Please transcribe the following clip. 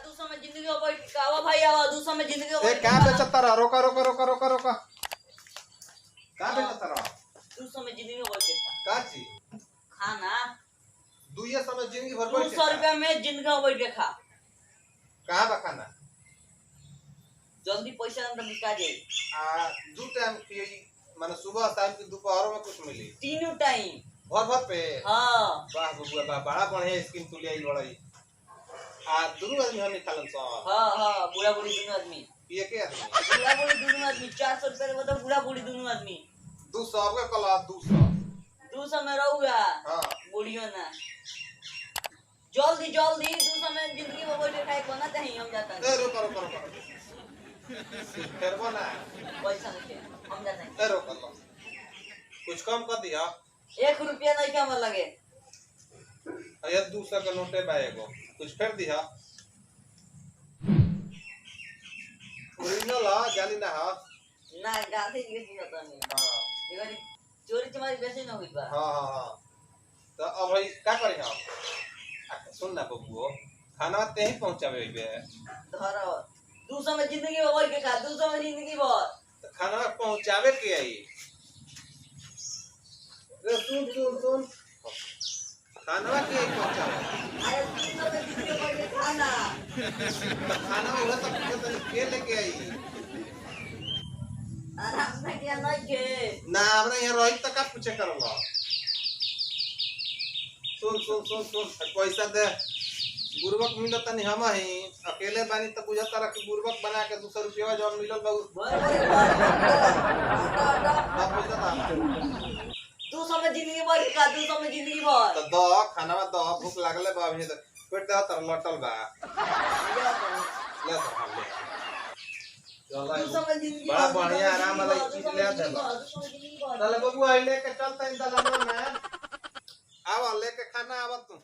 तू समय जिंदगी में बैठ के आवा भाई आवा तू समय जिंदगी में ए क्या बेचता रहा रोका रोका रोका रोका रोका क्या बेचता रहा तू समय जिंदगी में बैठ के का चीज खाना दुइया समय जिंदगी भर 200 रुपया में जिंदगी में बैठ के खा कहां बा खाना जल्दी पैसा अंदर निकाल जाए आ दो टाइम की माने सुबह शाम की दोपहर में कुछ मिली तीनों टाइम भर भर पे हां वाह बबुआ बा बड़ा बढ़िया स्कीम तू ले आई बड़ाई आ दोनों आदमी हम निकालन सो हां हां बूढ़ा बूढ़ी दोनों आदमी ये के आदमी बूढ़ा बूढ़ी दोनों आदमी 400 रुपया में तो बूढ़ा बूढ़ी दोनों आदमी 200 का कला 200 200 में रहूगा हां बूढ़ियों ना जल्दी जल्दी 200 में जिंदगी में बैठ के खाए कोना चाहिए हम जाता ए रुको रुको रुको फिर बना पैसा नहीं हम जाता है ए रुको लो कुछ कम कर दिया 1 रुपया नहीं क्या मन लगे ये 200 का नोटे बाएगो कुछ फिर दिया ओरिजिनल है जाली ना है ना गाते ये चीज होता नहीं हां ये वाली चोरी तुम्हारी वैसे ना हुई बा हां हां हां तो अब भाई क्या करें हम सुन ना बबुओ खाना ते ही पहुंचावे बे धरो 200 में जिंदगी में बैठ के खा 200 में जिंदगी भर तो खाना पहुंचावे के आई रे सुन सुन सुन खाना के पहुंचावे अरे 200 में जिंदगी में बैठ के खाना तो खाना वाला तो के लेके आई आराम से क्या नहीं के ना हमरा यहाँ रही तक का पूछे करला सुन सुन सुन सुन पैसा दे गुरबक मिलत तनी हम ही अकेले बानी त बुझा तारा कि गुरबक बना के 200 रुपया जौन मिलल बा ना पैसा दा 200 में जिंदगी भर के खा 200 में जिंदगी भर तो दो खाना में दो भूख लागले बा अभी तो पेट दे तर लटल बा ले तो हम ले चला 200 में जिंदगी बड़ा बढ़िया आराम वाला चीज ले दे 200 में जिंदगी भर चल बबू आई लेके चलता इन दलाना में आवा लेके खाना आवा तू